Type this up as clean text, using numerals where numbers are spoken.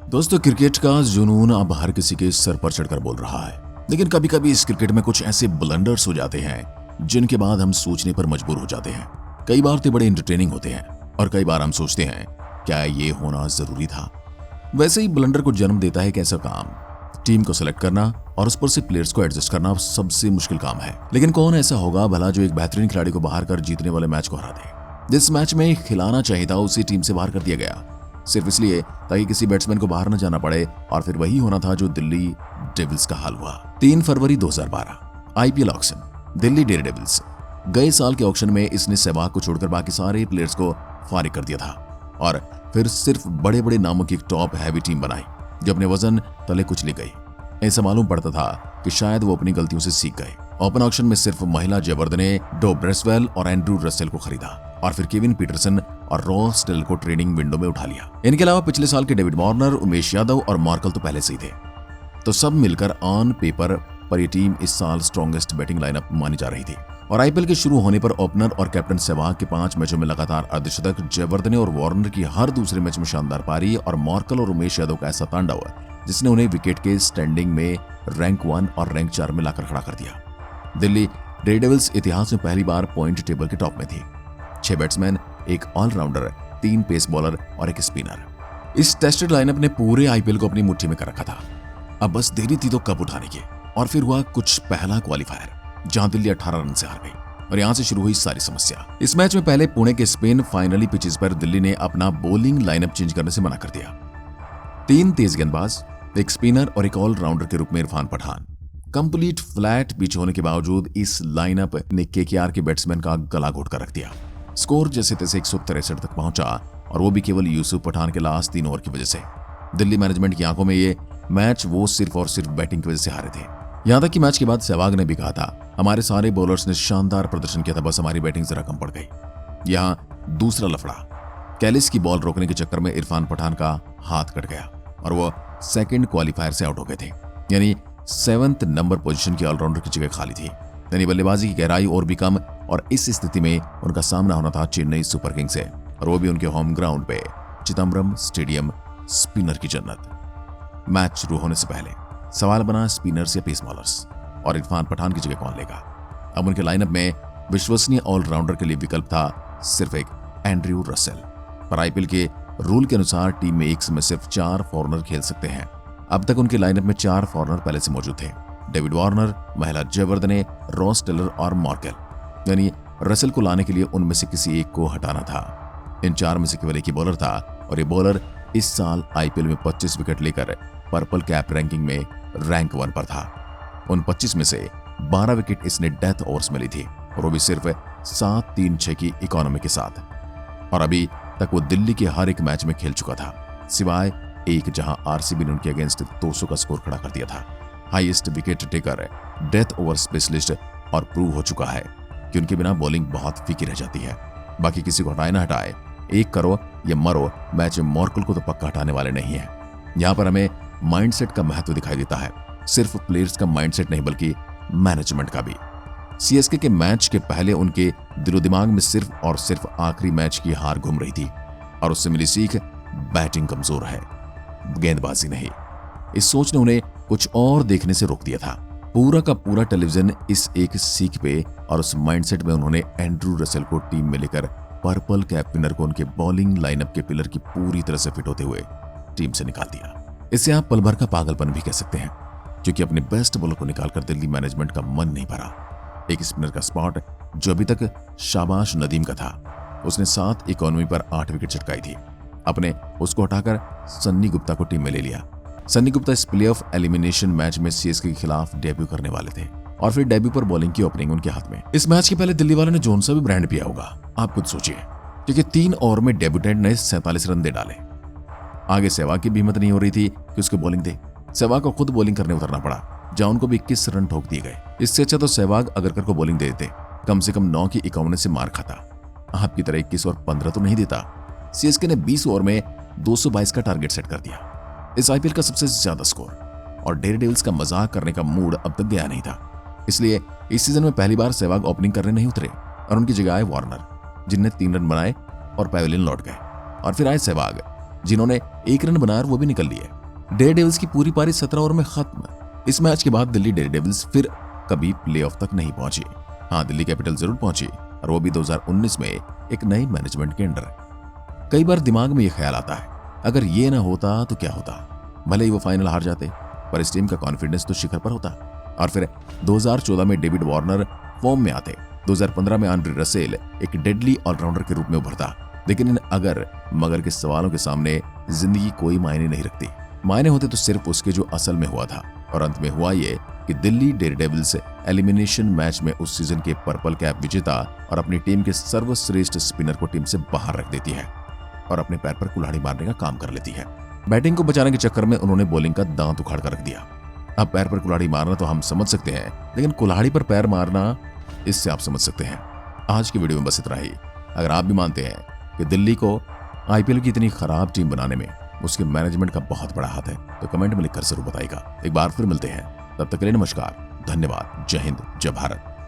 दोस्तों, क्रिकेट का जुनून अब हर किसी के सर पर चढ़कर बोल रहा है, लेकिन कभी कभी इस क्रिकेट में कुछ ऐसे ब्लंडर्स हो जाते हैं जिनके बाद हम सोचने पर मजबूर हो जाते हैं। कई बार तो बड़े एंटरटेनिंग होते हैं और कई बार हम सोचते हैं क्या ये होना जरूरी था। वैसे ही ब्लंडर को जन्म देता है एक ऐसा काम, टीम को सिलेक्ट करना और उस पर से प्लेयर्स को एडजस्ट करना सबसे मुश्किल काम है। लेकिन कौन ऐसा होगा भला जो एक बेहतरीन खिलाड़ी को बाहर कर जीतने वाले मैच को हरा दे। जिस मैच में खिलाना चाहिए था उसी टीम से बाहर कर दिया गया, सिर्फ इसलिए ताकि किसी बैट्समैन को बाहर न जाना पड़े। और फिर वही होना था जो दिल्ली डेविल्स का हाल हुआ। 3 फरवरी 2012 आईपीएल ऑक्शन, दिल्ली डेयरडेविल्स। गए साल के ऑक्शन में इसने सहवाग को छोड़कर बाकी सारे प्लेयर्स को फारिग कर दिया था और फिर सिर्फ बड़े बड़े नामों की एक टॉप हैवी टीम बनाई जो अपने वजन तले कुचली गई। ऐसा मालूम पड़ता था कि शायद वो अपनी गलतियों से सीख गए। ओपन ऑक्शन में सिर्फ महिला जयवर्धने ने डो ब्रेसवेल और एंड्रू रसेल को खरीदा और फिर केविन पीटरसन और रॉस टेलर को ट्रेडिंग विंडो में उठा लिया। इनके अलावा पिछले साल के डेविड वार्नर, उमेश यादव और मार्कल तो पहले से ही थे। तो सब मिलकर ऑन पेपर पर ये टीम इस साल स्ट्रॉन्गेस्ट बैटिंग लाइनअप मानी जा रही थी। और आईपीएल के शुरू होने पर ओपनर और कैप्टन सहवाग के 5 मैचों में लगातार अर्धशतक, जयवर्धने और वार्नर की हर दूसरे मैच में शानदार पारी और मार्कल और उमेश यादव का ऐसा तांडव जिसने उन्हें विकेट के स्टैंडिंग में रैंक 1 और रैंक 4 में लाकर खड़ा कर दिया। दिल्ली डेयरडेविल्स इतिहास में पहली बार पॉइंट टेबल के टॉप में थी। 6 बैट्समैन, एक ऑलराउंडर, 3 पेस बॉलर और एक स्पिनर। इस टेस्टेड लाइनअप ने पूरे आईपीएल को अपनी मुट्ठी में कर रखा था। अब बस देरी थी तो कप उठाने की। और फिर हुआ कुछ पहला क्वालिफायर जहां दिल्ली 18 रन से हार गई और यहां से शुरू हुई सारी समस्या। इस मैच में पहले पुणे के स्पिन फाइनली पिचेस पर दिल्ली ने अपना बॉलिंग लाइनअप चेंज करने से मना कर दिया। 3 तेज गेंदबाज, एक स्पिनर और एक ऑलराउंडर के रूप में Irfan Pathan. Complete flat pitch होने के बावजूद इस लाइनअप ने केकेआर के बैट्समैन का गला घोट कर रख दिया। स्कोर जैसे तैसे 163 तक पहुंचा और वो भी केवल यूसुफ पठान के लास्ट 3 ओवर की वजह से। दिल्ली मैनेजमेंट की आंखों में ये मैच वो सिर्फ और सिर्फ बैटिंग की वजह से हारे थे। यहां तक कि मैच के बाद सहवाग ने भी कहा था, हमारे सारे बॉलर्स ने शानदार प्रदर्शन किया था, बस हमारी बैटिंग जरा कम पड़ गई। यहां दूसरा लफड़ा, कैलिस की बॉल रोकने के चक्कर में इरफान पठान का हाथ कट गया और वो सेकंड क्वालिफायर से आउट हो गए थे। यानी 7th नंबर पोजीशन की ऑलराउंडर की जगह खाली थी। यानी बल्लेबाजी की गहराई और भी कम और इस स्थिति में उनका सामना होना था चेन्नई सुपर किंग्स से और वो भी उनके होम ग्राउंड पे चिदम्बरम स्टेडियम। स्पिनर की जन्नत। मैच शुरू होने से पहले सवाल बना स्पिनर्स या पेस बॉलर्स और इरफान पठान की जगह कौन लेगा। अब उनके लाइनअप में विश्वसनीय ऑलराउंडर के लिए विकल्प था सिर्फ एक एंड्रयू रसेल। पर आईपीएल के रूल के अनुसार टीम में एक समय सिर्फ 4 फॉरनर खेल सकते हैं। अब तक उनके लाइनअप में 4 फॉरनर पहले से मौजूद थे, डेविड वार्नर, महिला जयवर्धने, रॉस टेलर और मार्केल। यानी रसेल को लाने के लिए उनमें से किसी एक को हटाना था। इन 4 में से केवल एक ही बॉलर था और ये बॉलर इस साल आईपीएल में 25 विकेट लेकर पर्पल कैप रैंकिंग में रैंक 1 पर था। उन 25 में से 12 विकेट इसने डेथ ओवर्स में ली थी और वो भी सिर्फ 7-3-6 की इकोनॉमी के साथ। और अभी तक वो दिल्ली के हर एक मैच में खेल चुका था, सिवाय एक जहां आरसीबी ने उनके अगेंस्ट 200 का स्कोर खड़ा कर दिया था। Highest wicket taker, death over specialist और प्रूव हो चुका है कि उनके बिना बॉलिंग बहुत फीकी रह जाती है। बाकी किसी को हटाए ना हटाए, एक करो या मरो, मैच में मार्कल को तो पक्का हटाने वाले नहीं है। यहाँ पर हमें माइंडसेट का महत्व दिखाई देता है, सिर्फ प्लेयर्स का माइंडसेट नहीं बल्कि मैनेजमेंट का भी। सीएसके के मैच के पहले उनके दिलो दिमाग में सिर्फ और सिर्फ आखिरी मैच की हार घूम रही थी और उससे मिली सीख बैटिंग कमजोर है, गेंदबाजी नहीं। इस सोच ने उन्हें कुछ और देखने से रोक दिया था। पूरा का पूरा टेलीविजन इस एक सीख पे और उस माइंडसेट में उन्होंने एंड्रू रसेल को टीम में लेकर पर्पल कैप विनर को उनके बॉलिंग लाइनअप के पिलर की पूरी तरह से फिट होते हुए टीम से निकाल दिया। इसे आप पल भर का पागलपन भी कह सकते हैं, क्योंकि अपने बेस्ट बॉलर को निकालकर दिल्ली मैनेजमेंट का मन नहीं भरा। एक स्पिनर का स्पॉट जो अभी तक शाबाश नदीम का था, उसने 7 इकोनॉमी पर 8 विकेट चटकाई थी। अपने उसको हटाकर सन्नी गुप्ता को टीम में ले लिया। सन्नी गुप्ता इस प्ले ऑफ एलिमिनेशन मैच में सीएसके के खिलाफ डेब्यू करने वाले थे और फिर डेब्यू पर बॉलिंग की ओपनिंग उनके हाथ में। इस मैच के पहले दिल्ली वालों ने जोन सा भी ब्रांड पिया होगा, आप खुद सोचिए, क्योंकि 3 ओवर में डेब्यूटेंट ने 47 रन दे डाले। आगे सहवाग की भी हिम्मत नहीं हो रही थी कि उसको बॉलिंग दे। सहवाग को खुद बॉलिंग करने उतरना पड़ा, जहां उनको भी 21 रन ठोक दिए गए। इससे अच्छा तो सहवाग अगरकर को बॉलिंग दे देते, कम से कम 9 की 51 से मार खाता। आपकी तरह 21 और 15 तो नहीं देता। सीएसके ने 20 ओवर में 222 का टारगेट सेट कर दिया, इस आईपीएल का सबसे ज्यादा स्कोर। और डेयरडेविल्स का मजाक करने का मूड अब तक गया नहीं था, इसलिए इस सीजन में पहली बार सहवाग ओपनिंग करने नहीं उतरे और उनकी जगह आए वार्नर, जिनने 3 रन बनाए और पैवेलियन लौट गए। और फिर आए सहवाग, जिन्होंने 1 रन बनाया और वो भी निकल लिए। डेयरडेविल्स की पूरी पारी 17 ओवर में खत्म। इस मैच के बाद दिल्ली डेयरडेविल्स फिर कभी प्लेऑफ तक नहीं पहुंची। हाँ, दिल्ली कैपिटल जरूर पहुंची, और वो भी 2019 में एक नई मैनेजमेंट के अंडर। कई बार दिमाग में ये ख्याल आता है, अगर ये ना होता तो क्या होता। भले ही वो फाइनल हार जाते, पर इस टीम का कॉन्फिडेंस तो शिखर पर होता। और फिर 2014 में डेविड वार्नर फॉर्म में आते, 2015 में आंड्रे रसेल एक डेडली ऑलराउंडर के रूप में उभरता। लेकिन इन अगर मगर के सवालों के सामने जिंदगी कोई मायने नहीं रखती। मायने होते तो सिर्फ उसके जो असल में हुआ था। और अंत में हुआ ये कि दिल्ली डेयरडेविल्स एलिमिनेशन मैच में उस सीजन के पर्पल कैप विजेता और अपनी टीम के सर्वश्रेष्ठ स्पिनर को टीम से बाहर रख देती है और अपने पैर पर कुल्हाड़ी मारने का काम कर लेती है। बैटिंग को बचाने के चक्कर में उन्होंने बॉलिंग का दांत उखाड़ कर रख दिया। अब पैर पर कुल्हाड़ी मारना तो हम समझ सकते हैं, लेकिन कुल्हाड़ी पर पैर मारना, इससे आप समझ सकते हैं। आज की वीडियो में बस इतना ही। अगर आप भी मानते हैं कि दिल्ली को आईपीएल की इतनी खराब टीम बनाने में उसके मैनेजमेंट का बहुत बड़ा हाथ है, तो कमेंट में लिखकर जरूर बताइएगा। एक बार फिर मिलते हैं, तब तक के लिए नमस्कार, धन्यवाद, जय हिंद, जय भारत।